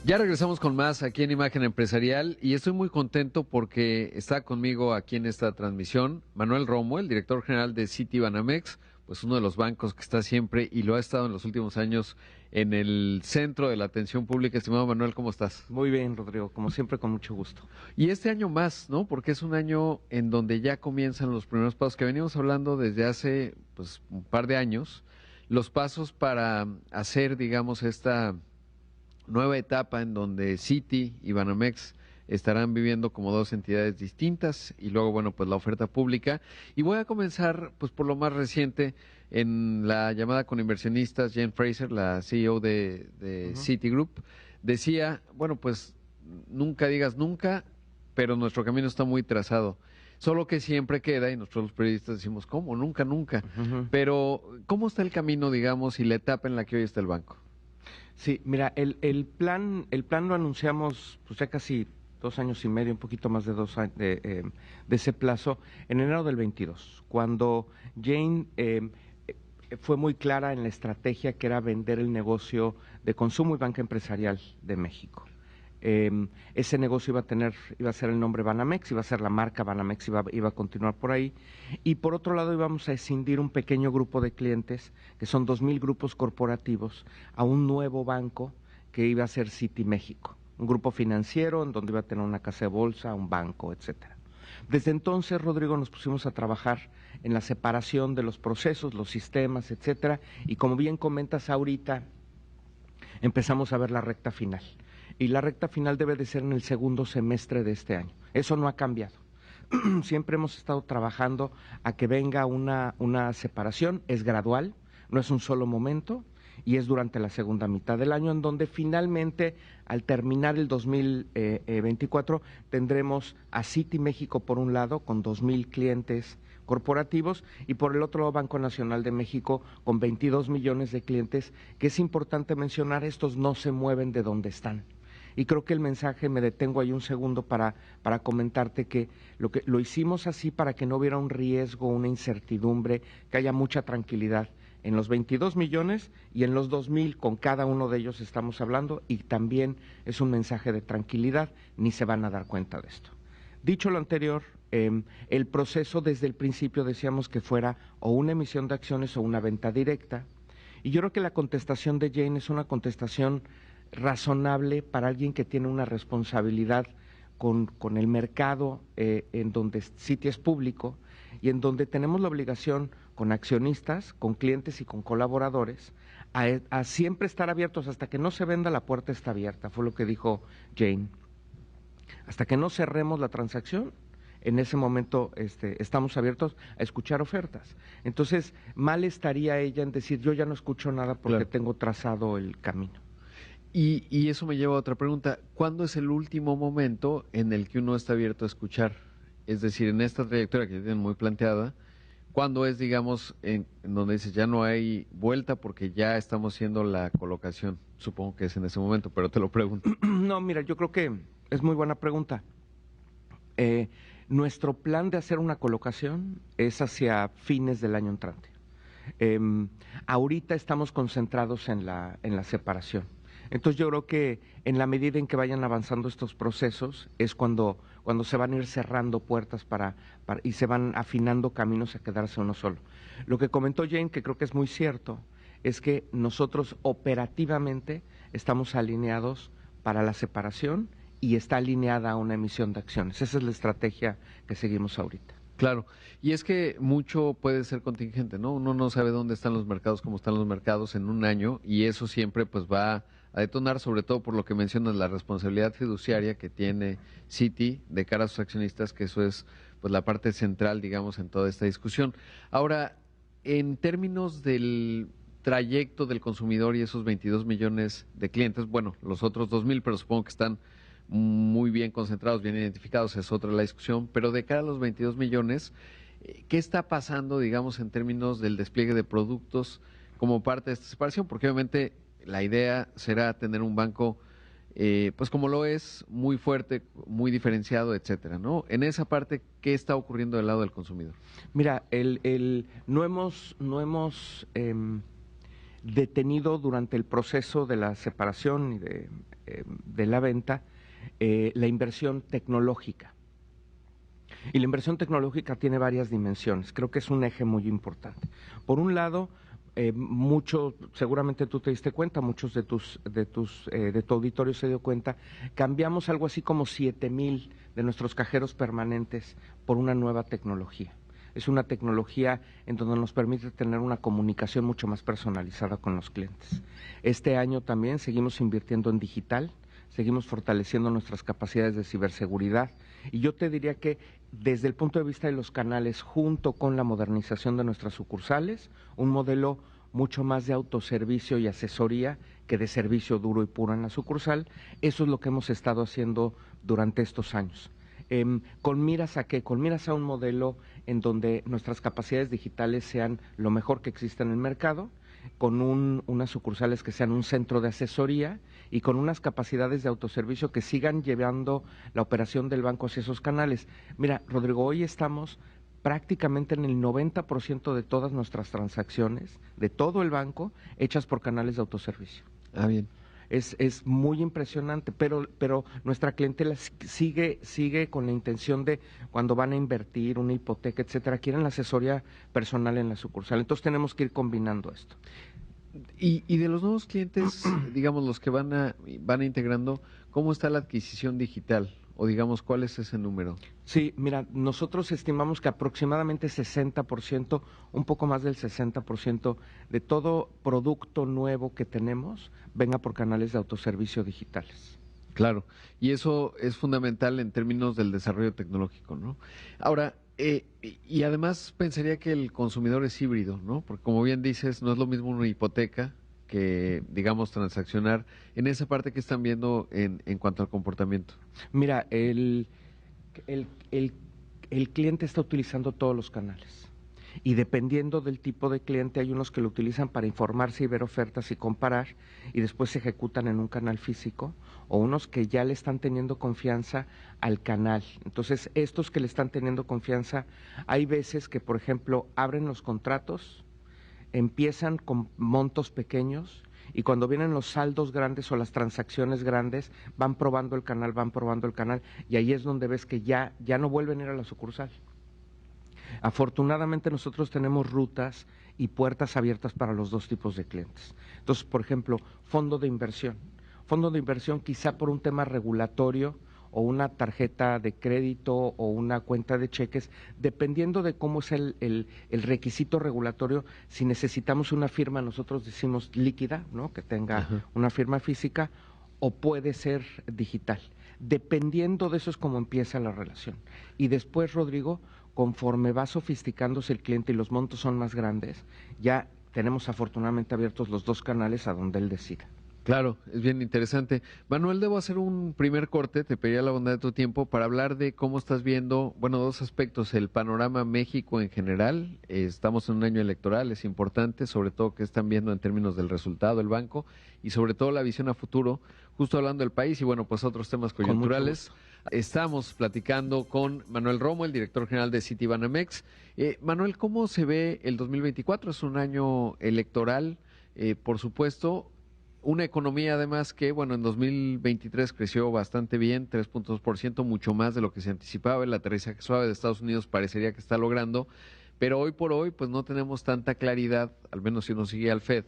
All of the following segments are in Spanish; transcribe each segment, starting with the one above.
Ya regresamos con más aquí en Imagen Empresarial y estoy muy contento porque está conmigo aquí en esta transmisión Manuel Romo, el director general de Citibanamex, pues uno de los bancos que está siempre y lo ha estado en los últimos años en el centro de la atención pública. Estimado Manuel, ¿cómo estás? Muy bien, Rodrigo, como siempre, con mucho gusto. Y este año más, ¿no? Porque es un año en donde ya comienzan los primeros pasos que venimos hablando desde hace pues un par de años, los pasos para hacer, digamos, esta nueva etapa en donde Citi y Banamex estarán viviendo como dos entidades distintas y luego, bueno, pues la oferta pública. Y voy a comenzar, pues por lo más reciente, en la llamada con inversionistas. Jane Fraser, la CEO de Ujú. Citigroup, decía, bueno, pues nunca digas nunca, pero nuestro camino está muy trazado. Solo que siempre queda, y nosotros los periodistas decimos, ¿cómo? Nunca, nunca. Ujú. Pero, ¿cómo está el camino, digamos, y la etapa en la que hoy está el banco? Sí, mira, el plan lo anunciamos pues ya casi 2 años y medio, un poquito más de de ese plazo, en enero del 22, cuando Jane fue muy clara en la estrategia que era vender el negocio de consumo y banca empresarial de México. Ese negocio iba a ser el nombre Banamex, iba a ser la marca Banamex, iba a continuar por ahí. Y por otro lado íbamos a escindir un pequeño grupo de clientes, que son 2,000 grupos corporativos, a un nuevo banco que iba a ser Citi México, un grupo financiero en donde iba a tener una casa de bolsa, un banco, etcétera. Desde entonces, Rodrigo, nos pusimos a trabajar en la separación de los procesos, los sistemas, etcétera, y como bien comentas ahorita, empezamos a ver la recta final. Y la recta final debe de ser en el segundo semestre de este año. Eso no ha cambiado. Siempre hemos estado trabajando a que venga una separación, es gradual, no es un solo momento, y es durante la segunda mitad del año, en donde finalmente, al terminar el 2024, tendremos a Citi México por un lado, con 2,000 clientes corporativos, y por el otro lado Banco Nacional de México con 22 millones de clientes, que es importante mencionar, estos no se mueven de donde están. Y creo que el mensaje, me detengo ahí un segundo para comentarte que lo hicimos así para que no hubiera un riesgo, una incertidumbre, que haya mucha tranquilidad. En los 22 millones y en los 2,000, con cada uno de ellos estamos hablando, y también es un mensaje de tranquilidad, ni se van a dar cuenta de esto. Dicho lo anterior, el proceso desde el principio decíamos que fuera o una emisión de acciones o una venta directa, y yo creo que la contestación de Jane es una contestación razonable para alguien que tiene una responsabilidad con el mercado, en donde Citi es público y en donde tenemos la obligación con accionistas, con clientes y con colaboradores a siempre estar abiertos. Hasta que no se venda, la puerta está abierta, fue lo que dijo Jane. Hasta que no cerremos la transacción, en ese momento estamos abiertos a escuchar ofertas. Entonces, mal estaría ella en decir, yo ya no escucho nada porque Claro. tengo trazado el camino. Y eso me lleva a otra pregunta. ¿Cuándo es el último momento en el que uno está abierto a escuchar? Es decir, en esta trayectoria que tienen muy planteada, ¿cuándo es, digamos, en donde dices ya no hay vuelta porque ya estamos haciendo la colocación? Supongo que es en ese momento, pero te lo pregunto. No, mira, yo creo que es muy buena pregunta. Eh, Nuestro plan de hacer una colocación es hacia fines del año entrante. Ahorita estamos concentrados en la separación. Entonces yo creo que en la medida en que vayan avanzando estos procesos es cuando se van a ir cerrando puertas y se van afinando caminos a quedarse uno solo. Lo que comentó Jane, que creo que es muy cierto, es que nosotros operativamente estamos alineados para la separación y está alineada a una emisión de acciones. Esa es la estrategia que seguimos ahorita. Claro, y es que mucho puede ser contingente, ¿no? Uno no sabe dónde están los mercados, cómo están los mercados en un año, y eso siempre pues va a detonar, sobre todo por lo que mencionas, la responsabilidad fiduciaria que tiene Citi de cara a sus accionistas, que eso es pues la parte central, digamos, en toda esta discusión. Ahora, en términos del trayecto del consumidor y esos 22 millones de clientes, bueno, los otros 2,000, pero supongo que están muy bien concentrados, bien identificados, es otra la discusión, pero de cara a los 22 millones, ¿qué está pasando, digamos, en términos del despliegue de productos como parte de esta separación? Porque obviamente la idea será tener un banco, pues como lo es, muy fuerte, muy diferenciado, etcétera, ¿no? En esa parte, ¿qué está ocurriendo del lado del consumidor? Mira, no hemos detenido durante el proceso de la separación y de la venta, la inversión tecnológica. Y la inversión tecnológica tiene varias dimensiones, creo que es un eje muy importante. Por un lado, seguramente tú te diste cuenta, muchos de tu auditorio se dio cuenta, cambiamos algo así como 7,000 de nuestros cajeros permanentes por una nueva tecnología. Es una tecnología en donde nos permite tener una comunicación mucho más personalizada con los clientes. Este año también seguimos invirtiendo en digital, seguimos fortaleciendo nuestras capacidades de ciberseguridad, y yo te diría que desde el punto de vista de los canales, junto con la modernización de nuestras sucursales, un modelo mucho más de autoservicio y asesoría que de servicio duro y puro en la sucursal, eso es lo que hemos estado haciendo durante estos años. ¿Con miras a qué? Con miras a un modelo en donde nuestras capacidades digitales sean lo mejor que existe en el mercado, con unas sucursales que sean un centro de asesoría y con unas capacidades de autoservicio que sigan llevando la operación del banco hacia esos canales. Mira, Rodrigo, hoy estamos prácticamente en el 90% de todas nuestras transacciones, de todo el banco, hechas por canales de autoservicio. Ah, bien. Es muy impresionante, pero nuestra clientela sigue con la intención de, cuando van a invertir una hipoteca, etcétera, quieren la asesoría personal en la sucursal. Entonces tenemos que ir combinando esto. Y de los nuevos clientes, digamos, los que van integrando, ¿cómo está la adquisición digital? O digamos, ¿cuál es ese número? Sí, mira, nosotros estimamos que aproximadamente 60%, un poco más del 60% de todo producto nuevo que tenemos venga por canales de autoservicio digitales. Claro, y eso es fundamental en términos del desarrollo tecnológico, ¿no? Ahora, y además pensaría que el consumidor es híbrido, ¿no? Porque como bien dices, no es lo mismo una hipoteca que, digamos, transaccionar en esa parte que están viendo en cuanto al comportamiento. Mira, el cliente está utilizando todos los canales. Y dependiendo del tipo de cliente, hay unos que lo utilizan para informarse y ver ofertas y comparar, y después se ejecutan en un canal físico, o unos que ya le están teniendo confianza al canal. Entonces, estos que le están teniendo confianza, hay veces que, por ejemplo, abren los contratos, empiezan con montos pequeños, y cuando vienen los saldos grandes o las transacciones grandes, van probando el canal, y ahí es donde ves que ya no vuelven a ir a la sucursal. Afortunadamente nosotros tenemos rutas y puertas abiertas para los dos tipos de clientes. Entonces, por ejemplo, fondo de inversión. Fondo de inversión quizá por un tema regulatorio o una tarjeta de crédito o una cuenta de cheques, dependiendo de cómo es el requisito regulatorio. Si necesitamos una firma, nosotros decimos líquida, ¿no? Que tenga una firma física, o puede ser digital. Dependiendo de eso es como empieza la relación. Y después, Rodrigo, conforme va sofisticándose el cliente y los montos son más grandes, ya tenemos afortunadamente abiertos los dos canales a donde él decida. Claro, es bien interesante. Manuel, debo hacer un primer corte, te pediría la bondad de tu tiempo para hablar de cómo estás viendo, bueno, dos aspectos, el panorama México en general. Estamos en un año electoral, es importante, sobre todo qué están viendo en términos del resultado del banco y sobre todo la visión a futuro, justo hablando del país y bueno, pues otros temas coyunturales. Estamos platicando con Manuel Romo, el director general de Citibanamex. Manuel, ¿cómo se ve el 2024? Es un año electoral, por supuesto. Una economía además que, bueno, en 2023 creció bastante bien, 3,2%, mucho más de lo que se anticipaba. El aterrizaje suave de Estados Unidos parecería que está logrando, pero hoy por hoy pues no tenemos tanta claridad, al menos si uno sigue al FED,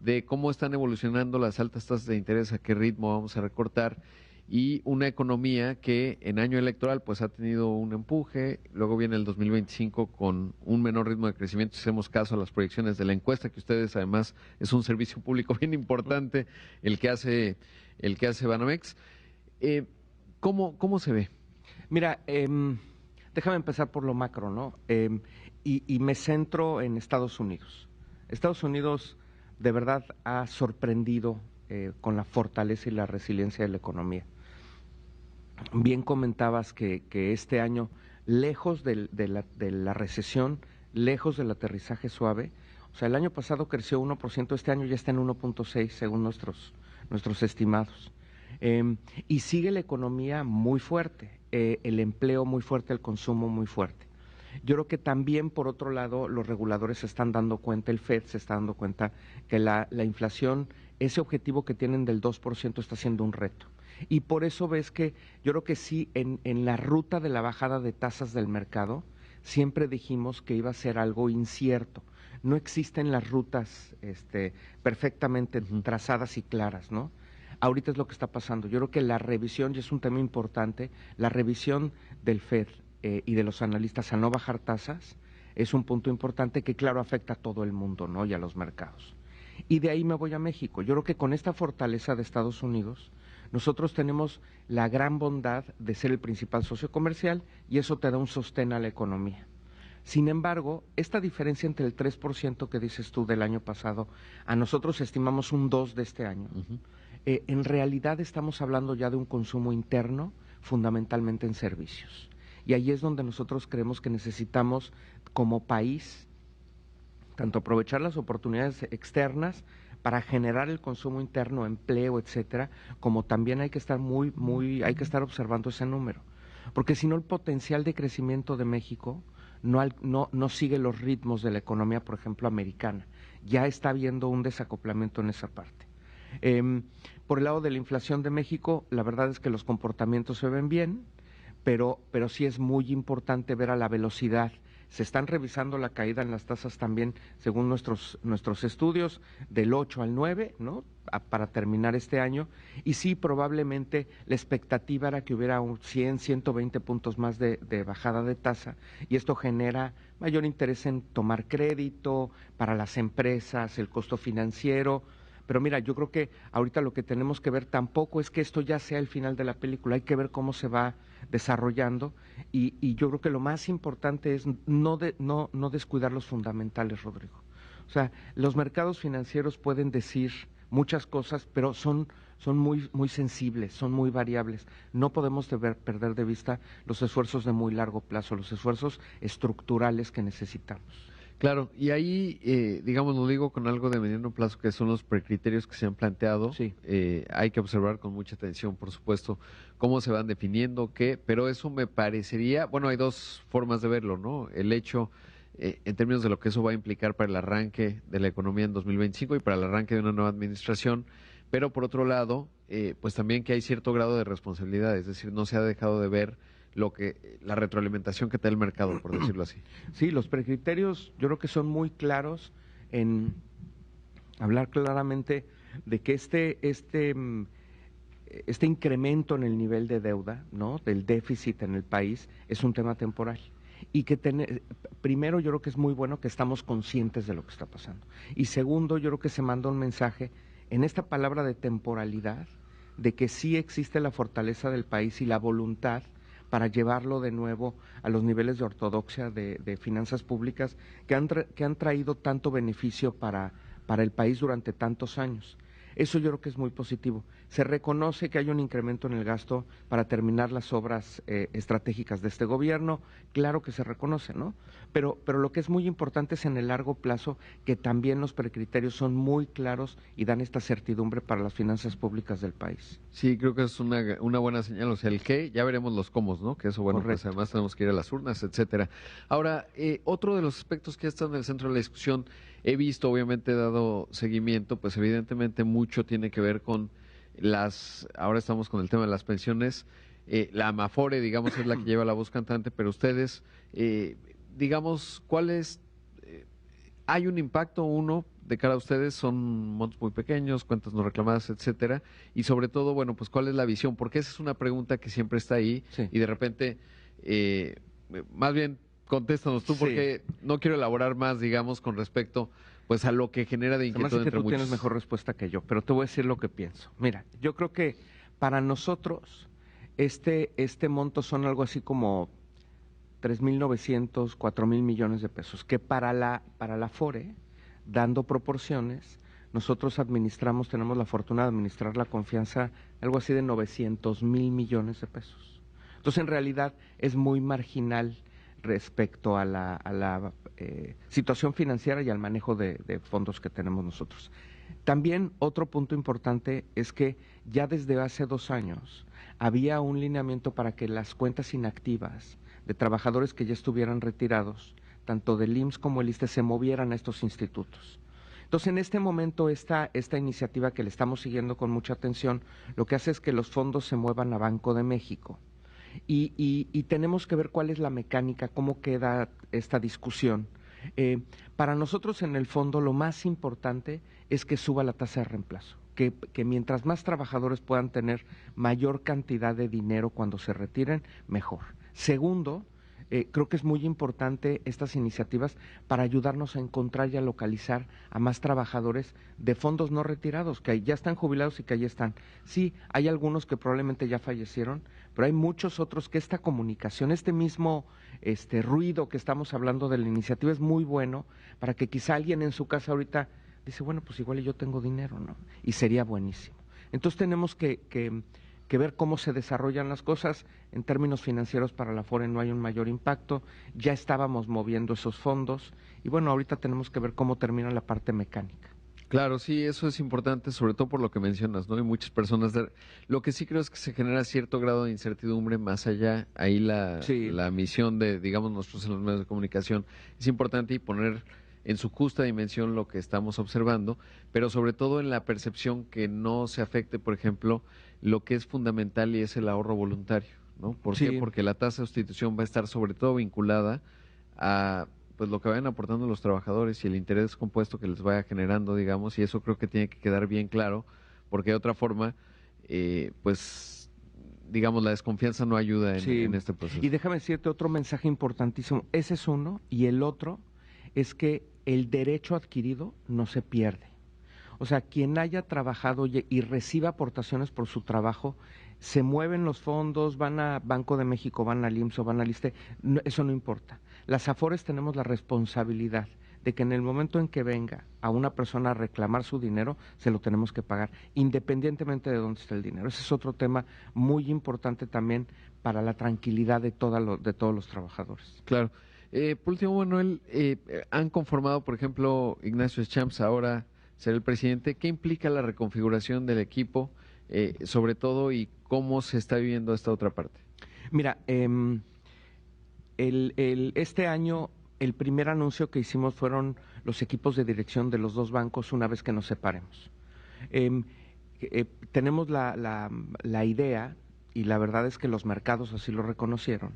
de cómo están evolucionando las altas tasas de interés, a qué ritmo vamos a recortar, y una economía que en año electoral pues ha tenido un empuje, luego viene el 2025 con un menor ritmo de crecimiento, si hacemos caso a las proyecciones de la encuesta, que ustedes además es un servicio público bien importante el que hace Banamex. ¿Cómo se ve? Mira, déjame empezar por lo macro, ¿no? Y me centro en Estados Unidos. Estados Unidos de verdad ha sorprendido con la fortaleza y la resiliencia de la economía. Bien comentabas que este año, lejos de la recesión, lejos del aterrizaje suave, o sea, el año pasado creció 1%, este año ya está en 1,6% según nuestros estimados. Y sigue la economía muy fuerte, el empleo muy fuerte, el consumo muy fuerte. Yo creo que también, por otro lado, los reguladores se están dando cuenta, el FED se está dando cuenta que la inflación ese objetivo que tienen del 2% está siendo un reto. Y por eso ves que yo creo que sí, en la ruta de la bajada de tasas del mercado, siempre dijimos que iba a ser algo incierto. No existen las rutas perfectamente trazadas y claras, ¿no? Ahorita es lo que está pasando. Yo creo que la revisión, y es un tema importante, la revisión del FED y de los analistas a no bajar tasas es un punto importante que, claro, afecta a todo el mundo, ¿no? Y a los mercados. Y de ahí me voy a México. Yo creo que con esta fortaleza de Estados Unidos, nosotros tenemos la gran bondad de ser el principal socio comercial y eso te da un sostén a la economía. Sin embargo, esta diferencia entre el 3% que dices tú del año pasado, a nosotros estimamos un 2% de este año. En realidad estamos hablando ya de un consumo interno, fundamentalmente en servicios. Y ahí es donde nosotros creemos que necesitamos, como país, tanto aprovechar las oportunidades externas para generar el consumo interno, empleo, etcétera, como también hay que estar hay que estar observando ese número. Porque si no, el potencial de crecimiento de México no sigue los ritmos de la economía, por ejemplo, americana. Ya está habiendo un desacoplamiento en esa parte. Por el lado de la inflación de México, la verdad es que los comportamientos se ven bien, pero sí es muy importante ver a la velocidad. Se están revisando la caída en las tasas también, según nuestros estudios, del 8 al 9, ¿no? Para terminar este año. Y sí, probablemente la expectativa era que hubiera 120 puntos más de bajada de tasa, y esto genera mayor interés en tomar crédito para las empresas, el costo financiero. Pero mira, yo creo que ahorita lo que tenemos que ver tampoco es que esto ya sea el final de la película, hay que ver cómo se va desarrollando y yo creo que lo más importante es no descuidar los fundamentales, Rodrigo. O sea, los mercados financieros pueden decir muchas cosas, pero son muy sensibles, son muy variables. No podemos perder de vista los esfuerzos de muy largo plazo, los esfuerzos estructurales que necesitamos. Claro, y ahí, digamos, lo digo con algo de mediano plazo, que son los precriterios que se han planteado. Sí. Hay que observar con mucha atención, por supuesto, cómo se van definiendo, qué, pero eso me parecería, bueno, hay dos formas de verlo, ¿no? El hecho, en términos de lo que eso va a implicar para el arranque de la economía en 2025 y para el arranque de una nueva administración, pero por otro lado, pues también que hay cierto grado de responsabilidad, es decir, no se ha dejado de ver la retroalimentación que te da el mercado, por decirlo así. Sí, los precriterios yo creo que son muy claros en hablar claramente de que este incremento en el nivel de deuda, ¿no? Del déficit en el país es un tema temporal. Y que primero yo creo que es muy bueno que estamos conscientes de lo que está pasando. Y segundo, yo creo que se manda un mensaje en esta palabra de temporalidad, de que sí existe la fortaleza del país y la voluntad para llevarlo de nuevo a los niveles de ortodoxia de finanzas públicas que han traído tanto beneficio para el país durante tantos años. Eso yo creo que es muy positivo. Se reconoce que hay un incremento en el gasto para terminar las obras estratégicas de este gobierno, claro que se reconoce, ¿no? Pero lo que es muy importante es en el largo plazo que también los precriterios son muy claros y dan esta certidumbre para las finanzas públicas del país. Sí, creo que es una buena señal, o sea, el qué, ya veremos los cómo, ¿no? Que eso, bueno, pues además tenemos que ir a las urnas, etcétera. Ahora, otro de los aspectos que está en el centro de la discusión, he visto, obviamente, he dado seguimiento, pues evidentemente mucho tiene que ver con ahora estamos con el tema de las pensiones, la Amafore, digamos, es la que lleva la voz cantante, pero ustedes, digamos, hay un impacto, de cara a ustedes, son montos muy pequeños, cuentas no reclamadas, etcétera, y sobre todo, bueno, pues cuál es la visión, porque esa es una pregunta que siempre está ahí, sí. Y de repente, más bien, contéstanos tú, porque no quiero elaborar más, digamos, con respecto pues a lo que genera de inquietud entre entre muchos. Tienes mejor respuesta que yo, pero te voy a decir lo que pienso. Mira, yo creo que para nosotros este monto son algo así como 3,900, 4,000 millones de pesos, que para la Afore, dando proporciones, nosotros tenemos la fortuna de administrar la confianza, algo así de 900,000 millones de pesos. Entonces, en realidad, es muy marginal respecto a la situación financiera y al manejo de fondos que tenemos nosotros. También otro punto importante es que ya desde hace 2 años había un lineamiento para que las cuentas inactivas de trabajadores que ya estuvieran retirados, tanto del IMSS como el ISSSTE, se movieran a estos institutos. Entonces, en este momento, esta iniciativa que le estamos siguiendo con mucha atención, lo que hace es que los fondos se muevan a Banco de México. Y tenemos que ver cuál es la mecánica, cómo queda esta discusión. Para nosotros, en el fondo, lo más importante es que suba la tasa de reemplazo, que mientras más trabajadores puedan tener mayor cantidad de dinero cuando se retiren, mejor. Segundo, creo que es muy importante estas iniciativas para ayudarnos a encontrar y a localizar a más trabajadores de fondos no retirados, que ya están jubilados y que ahí están. Sí, hay algunos que probablemente ya fallecieron, pero hay muchos otros que esta comunicación, este mismo ruido que estamos hablando de la iniciativa es muy bueno para que quizá alguien en su casa ahorita dice, bueno, pues igual yo tengo dinero, ¿no? Y sería buenísimo. Entonces tenemos que ver cómo se desarrollan las cosas. En términos financieros para la Afore no hay un mayor impacto, ya estábamos moviendo esos fondos y bueno, ahorita tenemos que ver cómo termina la parte mecánica. Claro, sí, eso es importante, sobre todo por lo que mencionas, ¿no? Y muchas personas, lo que sí creo es que se genera cierto grado de incertidumbre más allá, ahí Sí. la misión de, digamos, nosotros en los medios de comunicación es importante y poner en su justa dimensión lo que estamos observando, pero sobre todo en la percepción que no se afecte, por ejemplo, lo que es fundamental y es el ahorro voluntario, ¿no? ¿Por qué? Sí. Porque la tasa de sustitución va a estar sobre todo vinculada a pues lo que vayan aportando los trabajadores y el interés compuesto que les vaya generando, digamos, y eso creo que tiene que quedar bien claro, porque de otra forma, pues, digamos, la desconfianza no ayuda Sí. en este proceso. Y déjame decirte otro mensaje importantísimo, ese es uno, y el otro es que el derecho adquirido no se pierde. O sea, quien haya trabajado y reciba aportaciones por su trabajo, se mueven los fondos, van a Banco de México, van al IMSS o van al ISSSTE, eso no importa. Las AFORES tenemos la responsabilidad de que en el momento en que venga a una persona a reclamar su dinero, se lo tenemos que pagar, independientemente de dónde esté el dinero. Ese es otro tema muy importante también para la tranquilidad de todos los trabajadores. Claro. Por último, Manuel, han conformado, por ejemplo, Ignacio Champs ahora ser el presidente. ¿Qué implica la reconfiguración del equipo, sobre todo, y cómo se está viviendo esta otra parte? Mira, este año el primer anuncio que hicimos fueron los equipos de dirección de los dos bancos una vez que nos separemos. Tenemos la idea, y la verdad es que los mercados así lo reconocieron,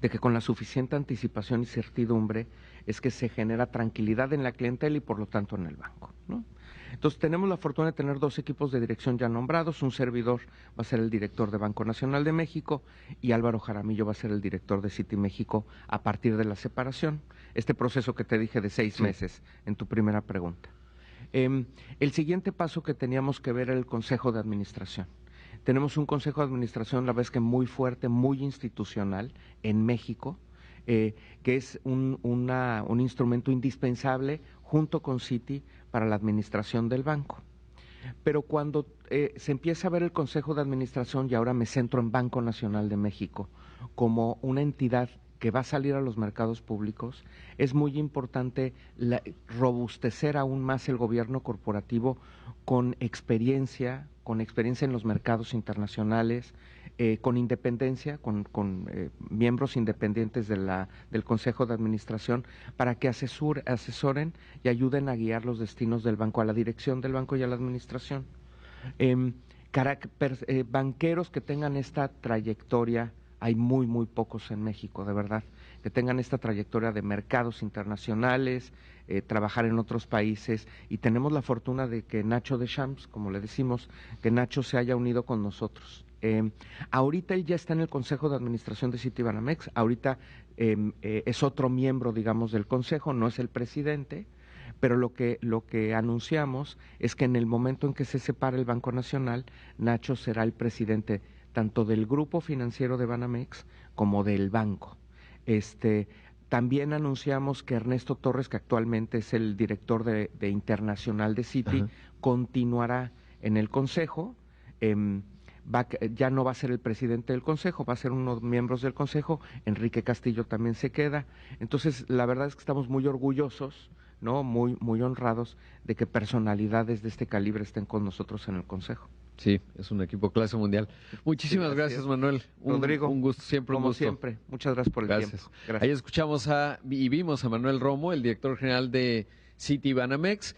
de que con la suficiente anticipación y certidumbre es que se genera tranquilidad en la clientela y por lo tanto en el banco, ¿no? Entonces tenemos la fortuna de tener dos equipos de dirección ya nombrados, un servidor va a ser el director de Banco Nacional de México y Álvaro Jaramillo va a ser el director de Citi México a partir de la separación, este proceso que te dije de 6 meses en tu primera pregunta. El siguiente paso que teníamos que ver era el Consejo de Administración. Tenemos un Consejo de Administración, la verdad es que muy fuerte, muy institucional en México, que es un instrumento indispensable junto con Citi para la administración del banco. Pero cuando se empieza a ver el Consejo de Administración, y ahora me centro en Banco Nacional de México, como una entidad que va a salir a los mercados públicos, es muy importante robustecer aún más el gobierno corporativo con experiencia en los mercados internacionales, con independencia, con miembros independientes del Consejo de Administración, para que asesoren y ayuden a guiar los destinos del banco, a la dirección del banco y a la administración. Banqueros que tengan esta trayectoria, hay muy, muy pocos en México, de verdad, que tengan esta trayectoria de mercados internacionales, trabajar en otros países, y tenemos la fortuna de que Nacho Deschamps, como le decimos, que Nacho se haya unido con nosotros. Ahorita él ya está en el Consejo de Administración de Citibanamex, ahorita es otro miembro, digamos, del Consejo, no es el presidente, pero lo que anunciamos es que en el momento en que se separe el Banco Nacional, Nacho será el presidente tanto del grupo financiero de Banamex como del banco. También anunciamos que Ernesto Torres, que actualmente es el director de internacional de Citi, continuará en el Consejo. Ya no va a ser el presidente del Consejo, va a ser uno de los miembros del Consejo. Enrique Castillo también se queda. Entonces, la verdad es que estamos muy orgullosos, ¿no? Muy, muy honrados de que personalidades de este calibre estén con nosotros en el Consejo. Sí, es un equipo clase mundial. Muchísimas gracias, Manuel. Rodrigo, un gusto, siempre un como gusto. siempre. Muchas gracias por el tiempo. Gracias. Ahí escuchamos y vimos a Manuel Romo, el director general de Citibanamex